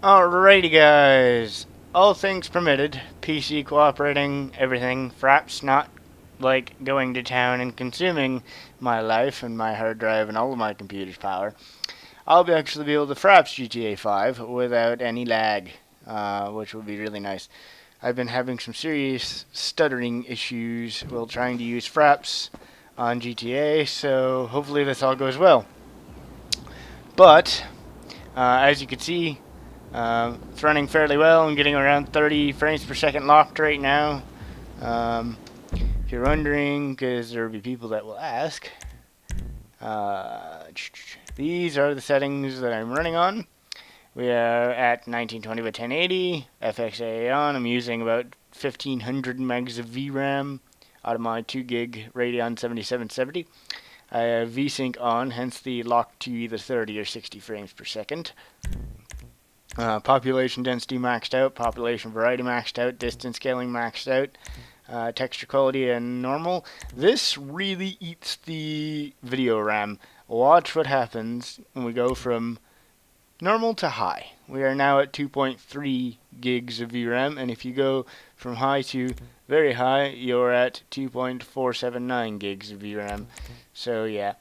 Alrighty guys, all things permitted, PC cooperating, everything, fraps not like going to town and consuming my life and my hard drive and all of my computer's power. I'll actually be able to fraps GTA 5 without any lag, which would be really nice. I've been having some serious stuttering issues while trying to use fraps on GTA, so hopefully this all goes well. But, as you can see, it's running fairly well. I'm getting around 30 frames per second locked right now. If you're wondering, because there will be people that will ask, these are the settings that I'm running on. We are at 1920 by 1080, FXAA on. I'm using about 1500 megs of VRAM out of my 2 gig Radeon 7770. I have VSync on, hence the lock to either 30 or 60 frames per second. Population density maxed out, population variety maxed out, distance scaling maxed out, texture quality and normal. This really eats the video RAM. Watch what happens when we go from normal to high. We are now at 2.3 gigs of VRAM, and if you go from high to very high, you're at 2.479 gigs of VRAM. So yeah.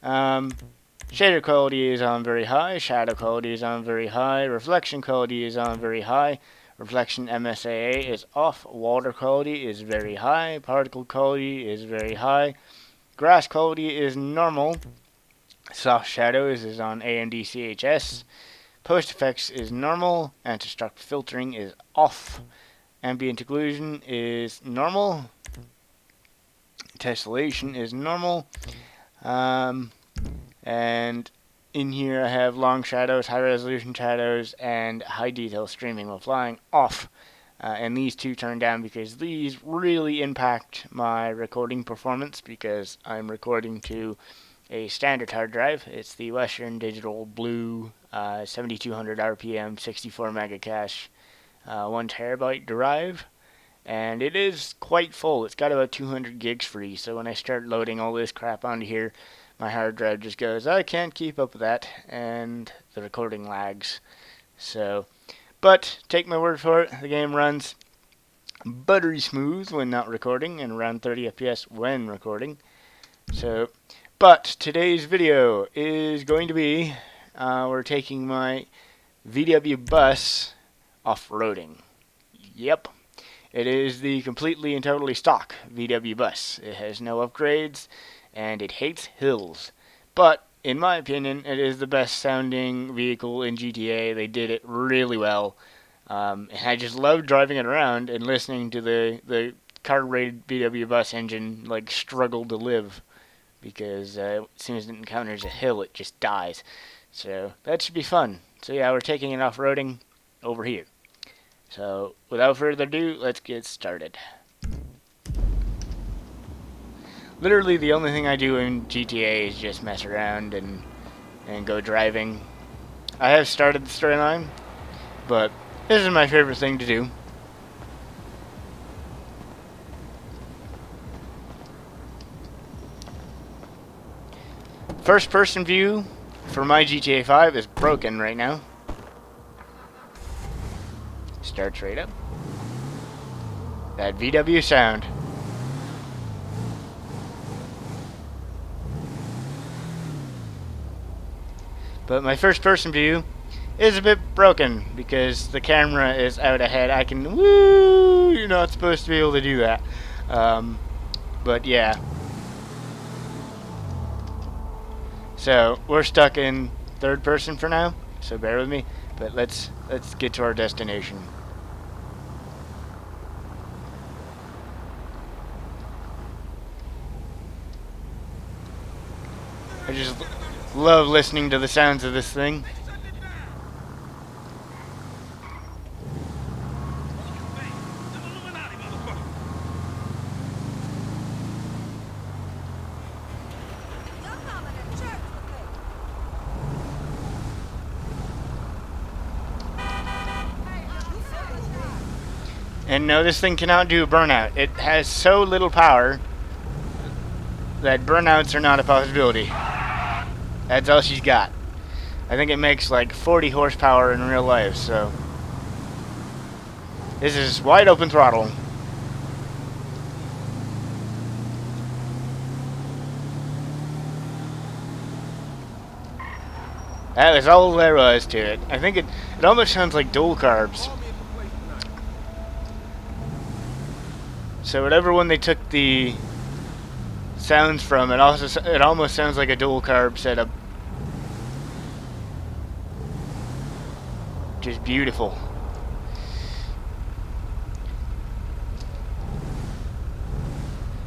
Shader quality is on very high, shadow quality is on very high, reflection quality is on very high, reflection MSAA is off, water quality is very high, particle quality is very high, grass quality is normal, soft shadows is on AMD CHS, post effects is normal, anti-struct filtering is off, ambient occlusion is normal, tessellation is normal, and in here I have long shadows, high resolution shadows, and high detail streaming while flying off. And these two turn down because these really impact my recording performance because I'm recording to a standard hard drive. It's the Western Digital Blue 7200 RPM 64 mega cache 1 terabyte drive. And it is quite full. It's got about 200 gigs free. So when I start loading all this crap onto here, my hard drive just goes, I can't keep up with that, and the recording lags. So, but take my word for it, the game runs buttery smooth when not recording, and around 30 FPS when recording. So, but today's video is going to be, we're taking my VW bus off-roading. Yep. It is the completely and totally stock VW bus. It has no upgrades, and it hates hills. But, in my opinion, it is the best sounding vehicle in GTA. They did it really well. And I just love driving it around and listening to the car-rated VW bus engine like struggle to live. Because as soon as it encounters a hill, it just dies. So, that should be fun. So yeah, we're taking it off-roading over here. So, without further ado, let's get started. Literally, the only thing I do in GTA is just mess around and go driving. I have started the storyline, but this is my favorite thing to do. First person view for my GTA 5 is broken right now. Starts right up. That VW sound. But my first person view is a bit broken because the camera is out ahead. I can, woo, you're not supposed to be able to do that. But yeah. So we're stuck in third person for now, so bear with me. But let's get to our destination. I just love listening to the sounds of this thing. And no, this thing cannot do a burnout. It has so little power that burnouts are not a possibility. That's all she's got. I think it makes like 40 horsepower in real life, so this is wide open throttle. That was all there was to it. I think it almost sounds like dual carbs. So whatever one they took the sounds from, it almost sounds like a dual carb setup. Just beautiful.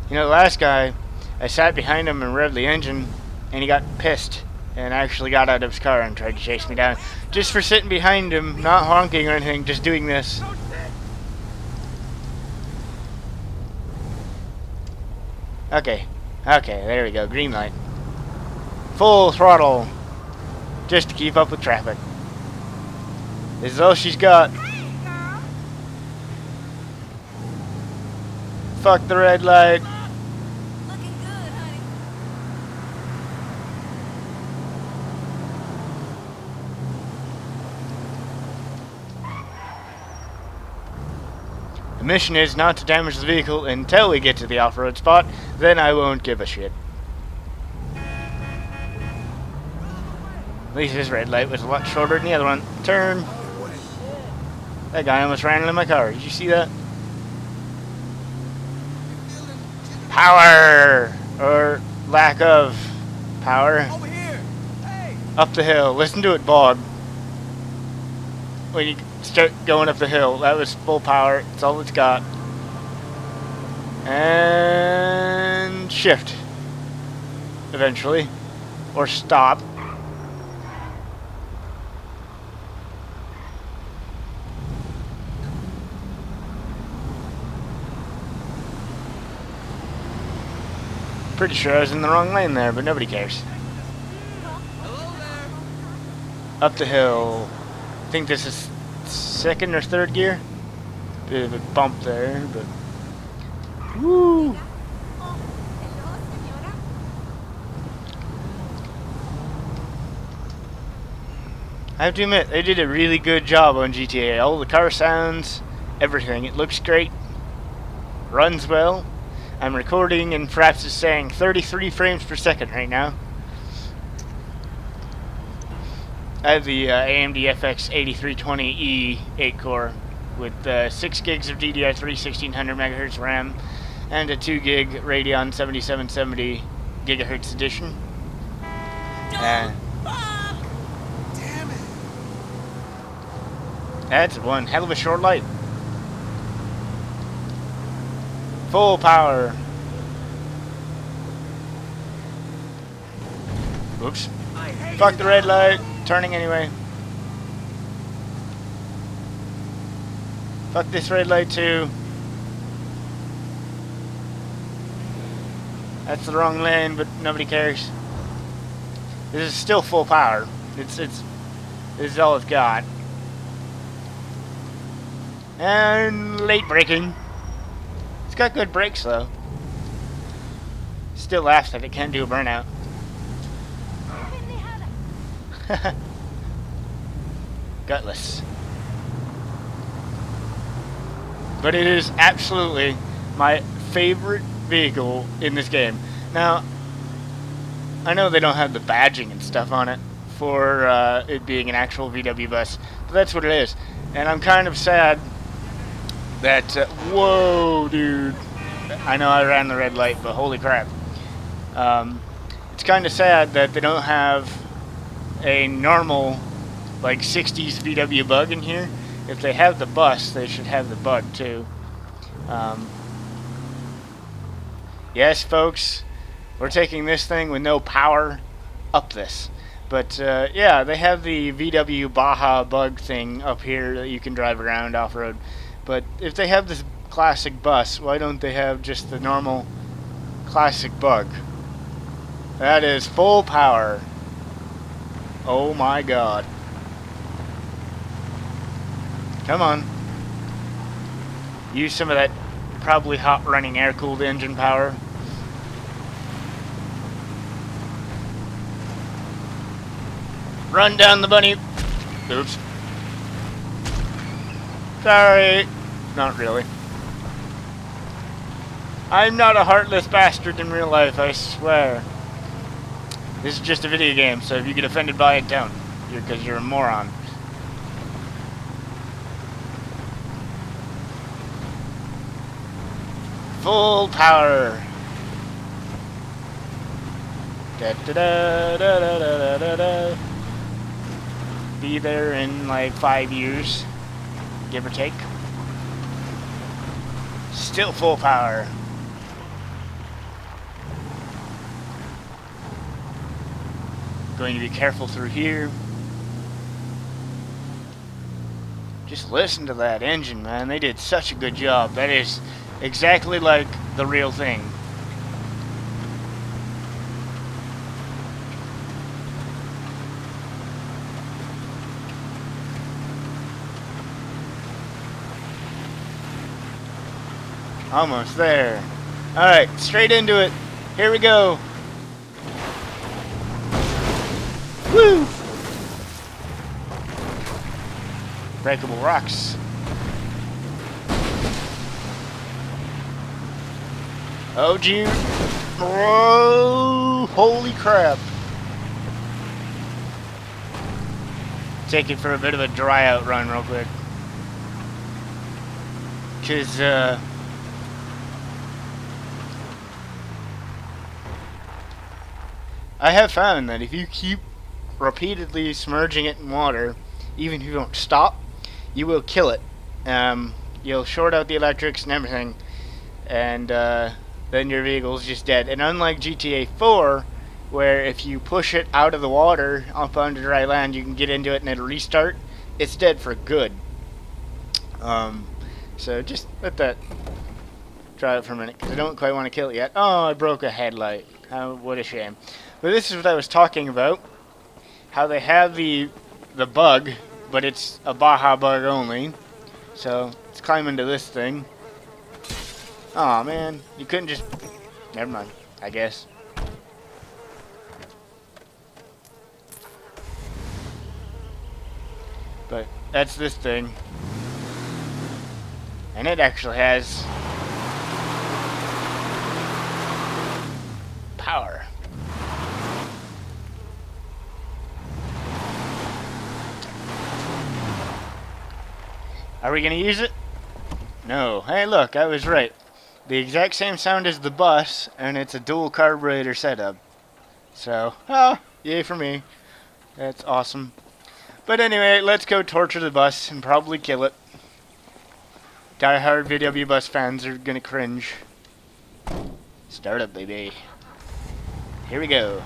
You know, the last guy, I sat behind him and revved the engine, and he got pissed and actually got out of his car and tried to chase me down. Just for sitting behind him, not honking or anything, just doing this. Okay, there we go, green light. Full throttle, just to keep up with traffic. This is all she's got. Fuck the red light. Looking good, honey. The mission is not to damage the vehicle until we get to the off-road spot, then I won't give a shit. At least this red light was a lot shorter than the other one. Turn. That guy almost ran into my car. Did you see that? Power! Or lack of power. Over here. Hey. Up the hill. Listen to it bog. When you start going up the hill. That was full power. That's all it's got. And shift. Eventually. Or stop. Pretty sure I was in the wrong lane there, but nobody cares. Hello there. Up the hill. I think this is second or third gear. Bit of a bump there, but woo! I have to admit, they did a really good job on GTA. All the car sounds, everything. It looks great. Runs well. I'm recording and perhaps it's saying 33 frames per second right now. I have the AMD FX 8320E 8-core with 6 gigs of DDR3 1600 MHz RAM and a 2 gig Radeon 7770 GHz edition. Damn it. That's one hell of a short light. Full power. Oops. Fuck the red light. Turning anyway. Fuck this red light too. That's the wrong lane, but nobody cares. This is still full power. This is all it's got. And late braking. It's got good brakes though. Still laughs that it can't do a burnout. Gutless. But it is absolutely my favorite vehicle in this game. Now, I know they don't have the badging and stuff on it for it being an actual VW bus, but that's what it is. And I'm kind of sad that, whoa, dude. I know I ran the red light, but holy crap. It's kind of sad that they don't have a normal, like, 60s VW bug in here. If they have the bus, they should have the bug, too. Yes, folks, we're taking this thing with no power up this. But, yeah, they have the VW Baja bug thing up here that you can drive around off-road. But if they have this classic bus, why don't they have just the normal classic bug? That is full power. Oh my god. Come on. Use some of that probably hot running air-cooled engine power. Run down the bunny. Oops. Sorry. Not really. I'm not a heartless bastard in real life, I swear. This is just a video game, so if you get offended by it, don't. Because you're a moron. Full power. Da, da, da, da, da, da, da, da. Be there in like 5 years, give or take. Still full power. Going to be careful through here. Just listen to that engine, man. They did such a good job. That is exactly like the real thing. Almost there. Alright, straight into it. Here we go. Woo! Breakable rocks. Oh, gee. Whoa! Holy crap. Take it for a bit of a dry out run real quick. Because, I have found that if you keep repeatedly submerging it in water, even if you don't stop, you will kill it. You'll short out the electrics and everything, and then your vehicle's just dead. And unlike GTA 4, where if you push it out of the water up onto dry land, you can get into it and it'll restart, it's dead for good. So just let that try it for a minute, because I don't quite want to kill it yet. Oh, I broke a headlight. Oh, what a shame. But this is what I was talking about. How they have the bug, but it's a Baja bug only. So, let's climb into this thing. Aw, man. You couldn't just... Never mind, I guess. But, that's this thing. And it actually has... power. Are we going to use it? No. Hey, look, I was right. The exact same sound as the bus, and it's a dual carburetor setup. So, yay for me. That's awesome. But anyway, let's go torture the bus and probably kill it. Die-hard VW bus fans are going to cringe. Start up, baby. Here we go.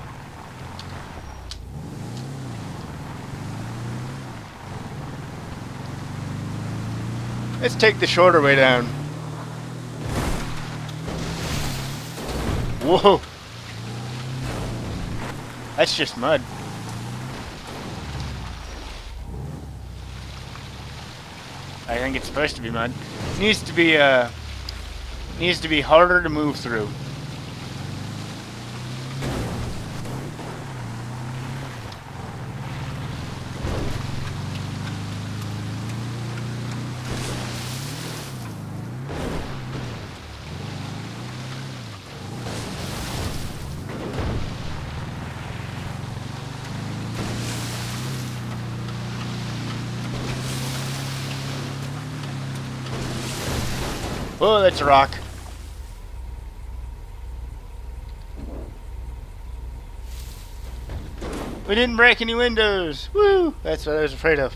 Let's take the shorter way down. Whoa. That's just mud. I think it's supposed to be mud. Needs to be harder to move through. Oh, that's a rock. We didn't break any windows. Woo! That's what I was afraid of.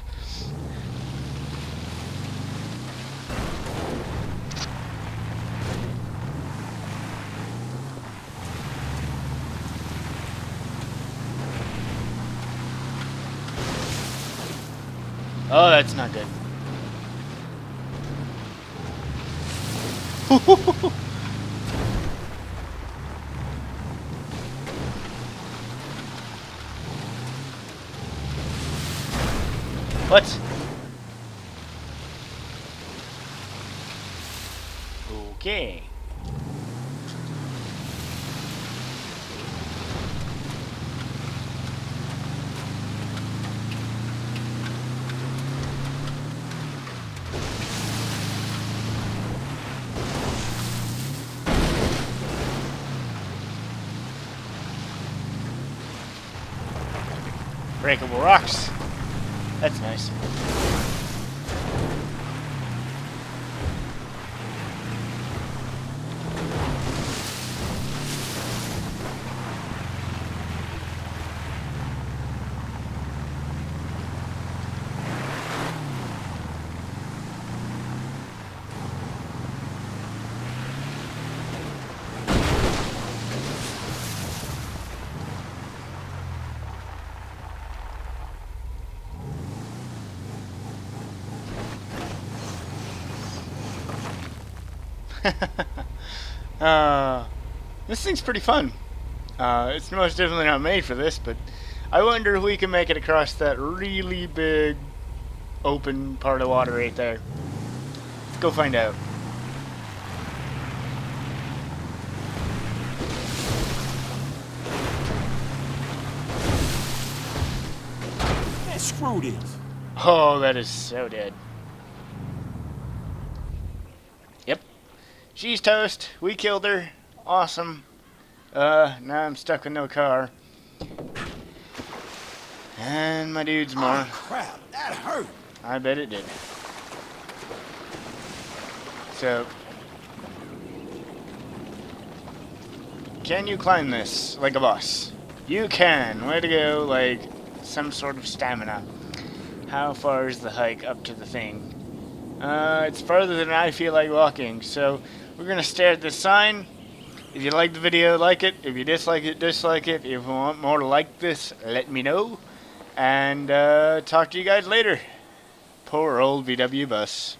Oh, that's not good. What? Okay. Breakable rocks. That's nice. uh, this thing's pretty fun. It's most definitely not made for this, but I wonder if we can make it across that really big open part of water right there. Let's go find out. Man, screw this. Oh, that is so dead. Yep. She's toast. We killed her. Awesome. Now I'm stuck with no car. And my dude's more. Oh, crap, that hurt. I bet it did. So, can you climb this like a boss? You can. Way to go, like some sort of stamina. How far is the hike up to the thing? It's farther than I feel like walking, so we're gonna stare at this sign. If you like the video, like it. If you dislike it, dislike it. If you want more like this, let me know. And talk to you guys later. Poor old VW bus.